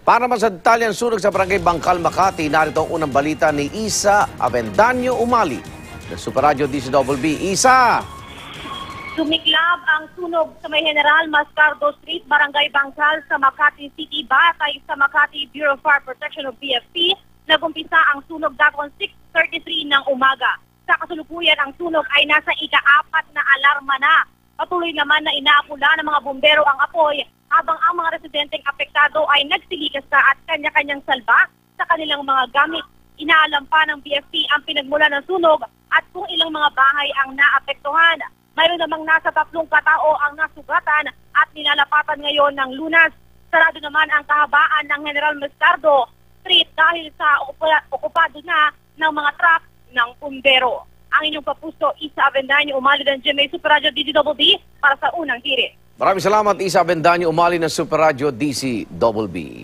Para naman sa detalye ng sunog sa Barangay Bangkal, Makati, narito ang unang balita ni Isa Avendaño Umali ng Super Radio DCBB. Isa! Sumiklab ang sunog sa may General Mascardo Street, Barangay Bangkal sa Makati City. Batay sa Makati Bureau of Fire Protection o BFP, nagumpisa ang sunog dapat 6:33 ng umaga. Sa kasalukuyan, ang sunog ay nasa ika-4 na alarma na. Patuloy naman na inaapula ng mga bumbero ang apoy habang ang mga residenteng apektado ay nagsilikas na at kanya-kanyang salba sa kanilang mga gamit. Inaalam pa ng BFP ang pinagmula ng sunog at kung ilang mga bahay ang naapektuhan. Mayroon namang nasa 3 katao ang nasugatan at nilalapatan ngayon ng lunas. Sarado naman ang kahabaan ng General Mascardo Street dahil sa okupado na ng mga truck ng bumbero. Ang inyong kapuso, Isa Avendaño Umali ng GMA Super Radio DCBB para sa unang hirit. Maraming salamat, Isa Avendaño Umali ng Super Radio DCBB.